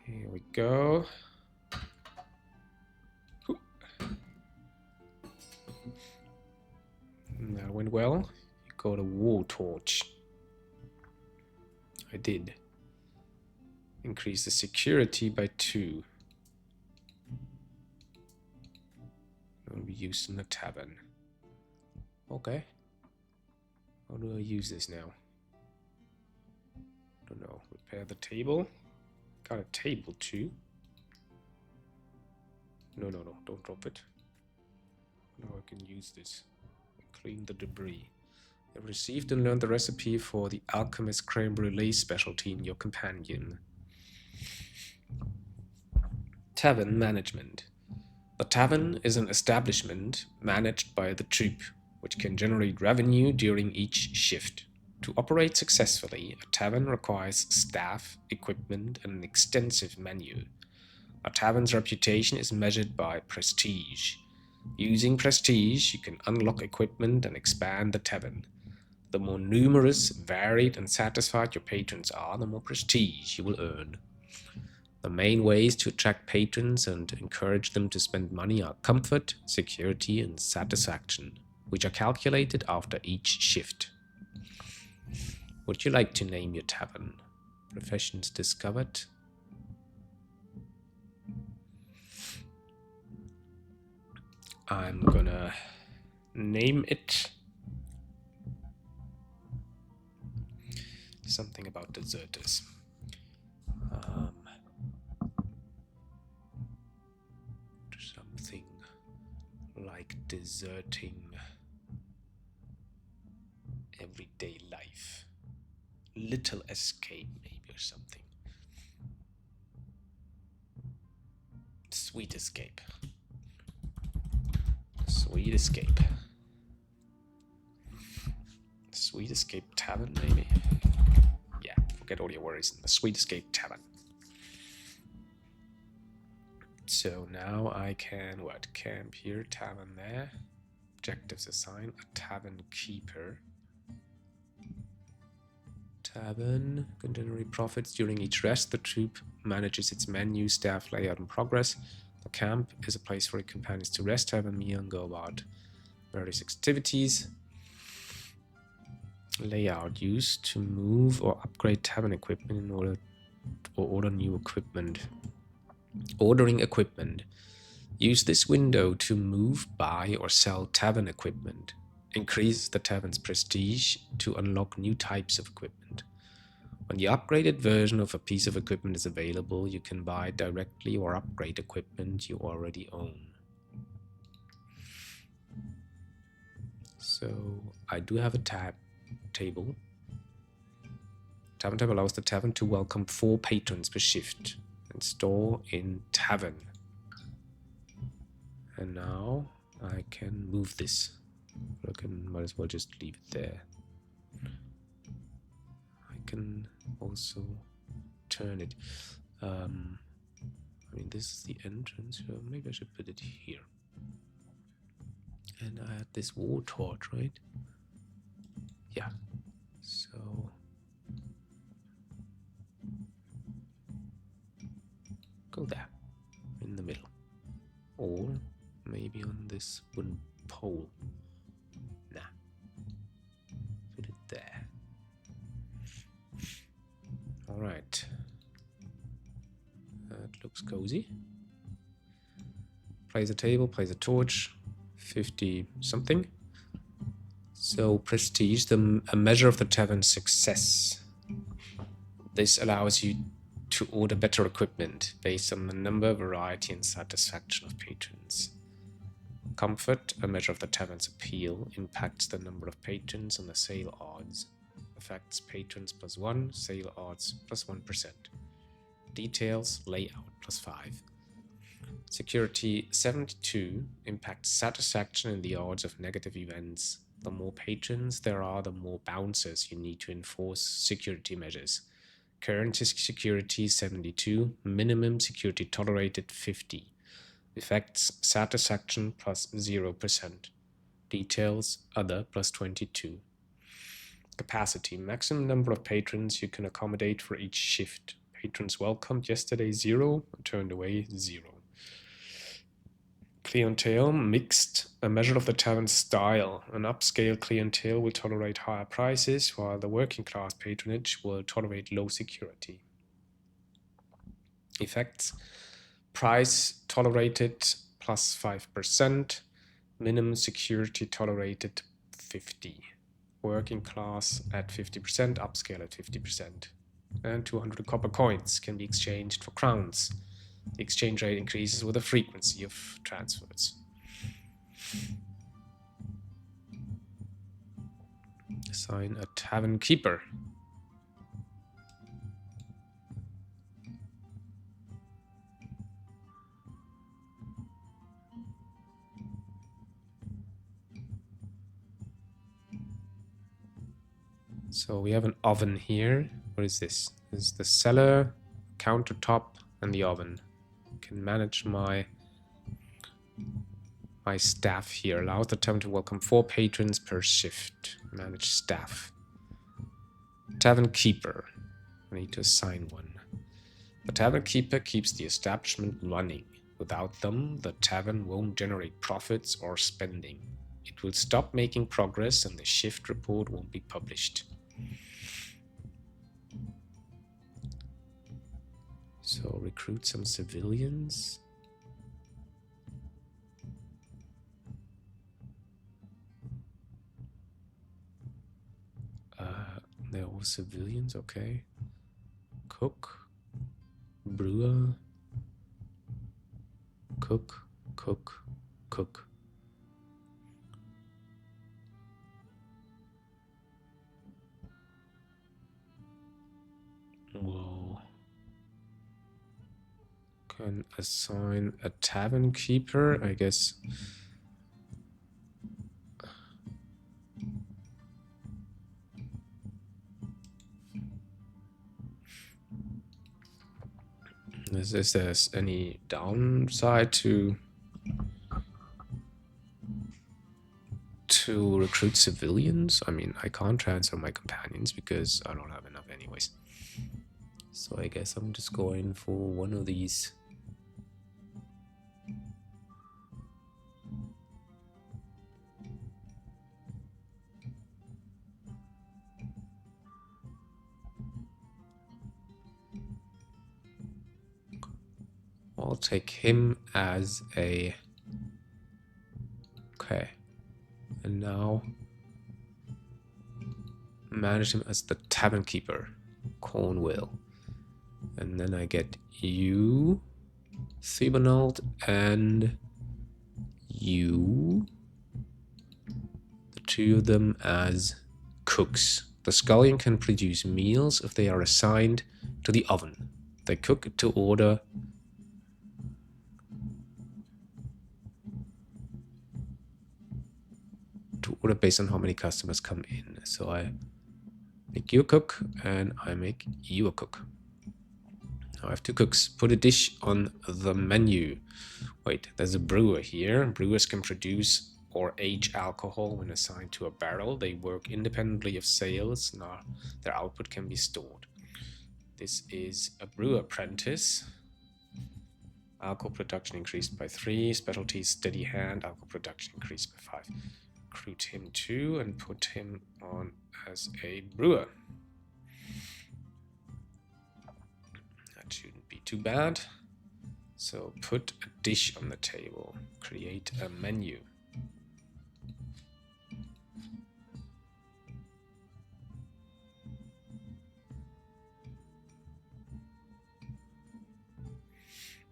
Here we go. That went well. You got a war torch. I did. Increase the security by 2. Will be used in the tavern. Okay. How do I use this now? Don't know. Repair the table. Got a table too. No, don't drop it. Now I can use this. Clean the debris. I received and learned the recipe for the alchemist creme brulee specialty in your companion. Tavern management. The tavern is an establishment managed by the troop, which can generate revenue during each shift. To operate successfully, a tavern requires staff, equipment, and an extensive menu. A tavern's reputation is measured by prestige. Using prestige, you can unlock equipment and expand the tavern. The more numerous, varied, and satisfied your patrons are, the more prestige you will earn. The main ways to attract patrons and encourage them to spend money are comfort, security, and satisfaction, which are calculated after each shift. Would you like to name your tavern? Professions discovered. I'm gonna name it something about deserters. Something like deserting everyday life. Little escape, maybe, or something. Sweet escape. Sweet escape. Sweet escape tavern, maybe. Yeah, forget all your worries in the Sweet Escape Tavern. So now I can, camp here, tavern there. Objectives assign a tavern keeper. Tavern can generate profits during each rest. The troop manages its menu, staff, layout, and progress. The camp is a place for your companions to rest, have a meal, and go about various activities. Layout used to move or upgrade tavern equipment in order to order new equipment. Ordering equipment. Use this window to move, buy, or sell tavern equipment. Increase the tavern's prestige to unlock new types of equipment. When the upgraded version of a piece of equipment is available, you can buy directly or upgrade equipment you already own. So I do have a table. Tavern tab allows the tavern to welcome 4 patrons per shift and store in tavern. And now I can move this. I might as well just leave it there. I can also turn it. I mean, this is the entrance, so maybe I should put it here. And I had this war torch, right? Yeah. So Go there, in the middle. Or maybe on this wooden pole. Nah. Put it there. Alright. That looks cozy. Place a table, place a torch. 50 something. So prestige, a measure of the tavern's success. This allows you to order better equipment based on the number, variety, and satisfaction of patrons. Comfort, a measure of the tavern's appeal, impacts the number of patrons and the sale odds. Affects patrons +1, sale odds +1%. Details, layout +5. Security 72 impacts satisfaction and the odds of negative events. The more patrons there are, the more bouncers you need to enforce security measures. Current security 72, minimum security tolerated 50. Effects satisfaction +0%. Details other +22. Capacity maximum number of patrons you can accommodate for each shift. Patrons welcomed yesterday 0, turned away 0. Clientele mixed, a measure of the tavern's style. An upscale clientele will tolerate higher prices, while the working class patronage will tolerate low security. Effects: price tolerated +5%, minimum security tolerated 50, working class at 50%, upscale at 50%, and 200 copper coins can be exchanged for crowns. The exchange rate increases with the frequency of transfers. Assign a tavern keeper. So we have an oven here. What is this? This is the cellar, countertop, and the oven. Can manage my staff here. Allows the tavern to welcome 4 patrons per shift. Manage staff. Tavern keeper. I need to assign one. The tavern keeper keeps the establishment running. Without them, the tavern won't generate profits or spending. It will stop making progress and the shift report won't be published. So recruit some civilians. They're all civilians, okay. Cook, brewer, cook. Whoa. Can assign a tavern keeper, I guess. Is there any downside to recruit civilians? I mean, I can't transfer my companions because I don't have enough anyways. So I guess I'm just going for one of these. I'll take him as a... Okay. And now manage him as the tavern keeper, Cornwall. And then I get you, Theobald, and you. The 2 of them as cooks. The scullion can produce meals if they are assigned to the oven. They cook to order. Based on how many customers come in. So I make you a cook and I make you a cook. Now I have 2 cooks. Put a dish on the menu. Wait, there's a brewer here. Brewers can produce or age alcohol when assigned to a barrel. They work independently of sales. Now their output can be stored. This is a brewer apprentice. Alcohol production increased by 3. Specialties steady hand. Alcohol production increased by 5. Recruit him too and put him on as a brewer. That shouldn't be too bad. So put a dish on the table. Create a menu.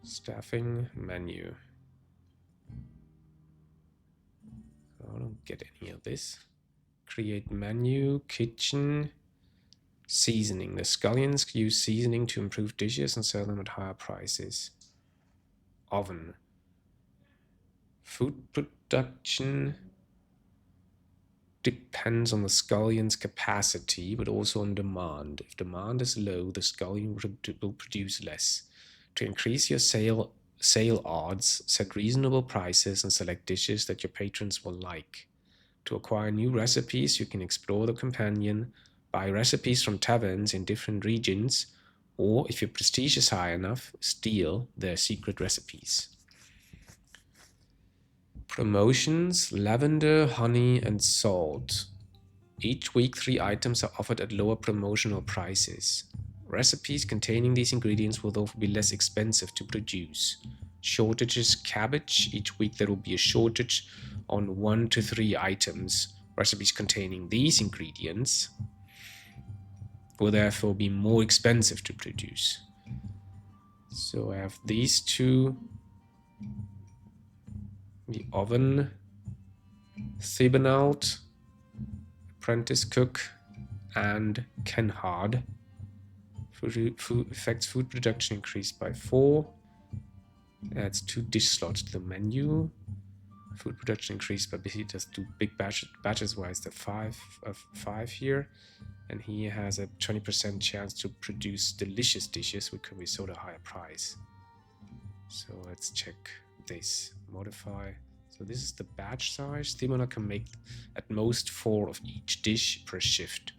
Staffing menu. I don't get any of this. Create menu, kitchen, seasoning. The scullions use seasoning to improve dishes and sell them at higher prices. Oven. Food production depends on the scullion's capacity, but also on demand. If demand is low, the scullion will produce less. To increase your sale odds, set reasonable prices and select dishes that your patrons will like. To acquire new recipes, you can explore the companion, buy recipes from taverns in different regions, or if your prestige is high enough, steal their secret recipes. Promotions: lavender, honey, and salt. Each week 3 items are offered at lower promotional prices. Recipes containing these ingredients will therefore be less expensive to produce. Shortages: cabbage. Each week there will be a shortage on 1 to 3 items. Recipes containing these ingredients will therefore be more expensive to produce. So I have these two. The oven, Thebanalt, apprentice cook, and Kenhard. Affects food production increased by 4. Adds 2 dish slots to the menu. Food production increased by basically just 2 big batches wise the 5 here. And he has a 20% chance to produce delicious dishes which can be sold at a higher price. So let's check this. Modify. So this is the batch size. Themona can make at most 4 of each dish per shift.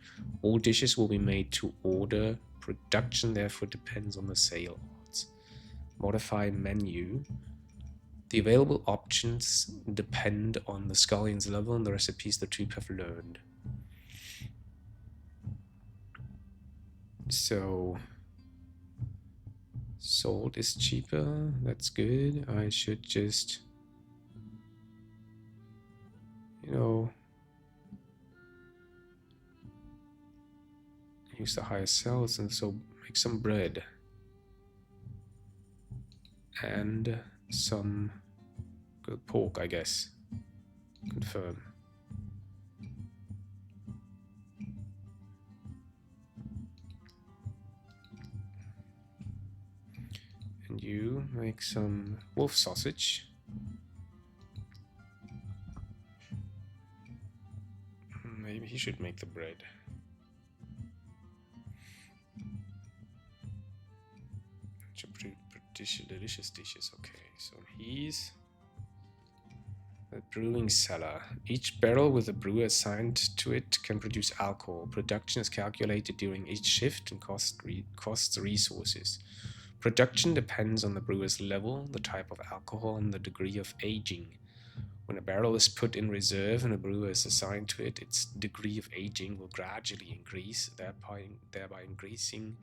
All dishes will be made to order. Production therefore depends on the sale odds. Modify menu. The available options depend on the scullion's level and the recipes the troop have learned. So salt is cheaper. That's good. I should just, use the higher cells and so make some bread and some good pork, I guess. Confirm. And you make some wolf sausage. Maybe he should make the bread. Delicious dishes. Okay, so he's a brewing cellar. Each barrel with a brewer assigned to it can produce alcohol. Production is calculated during each shift and costs resources. Production depends on the brewer's level, the type of alcohol, and the degree of aging. When a barrel is put in reserve and a brewer is assigned to it, its degree of aging will gradually increase, thereby increasing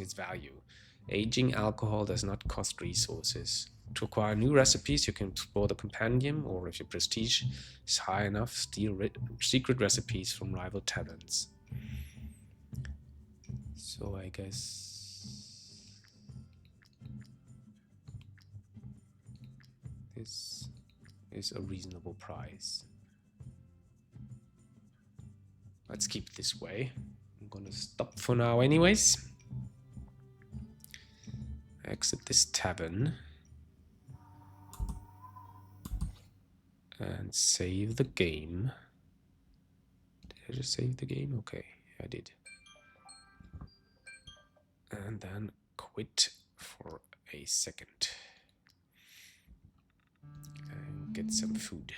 its value. Aging alcohol does not cost resources. To acquire new recipes, you can explore the compendium, or if your prestige is high enough, steal secret recipes from rival taverns. So I guess this is a reasonable price. Let's keep it this way. I'm gonna stop for now anyways. Exit this tavern and save the game. Did I just save the game? Okay, I did. And then quit for a second and get some food.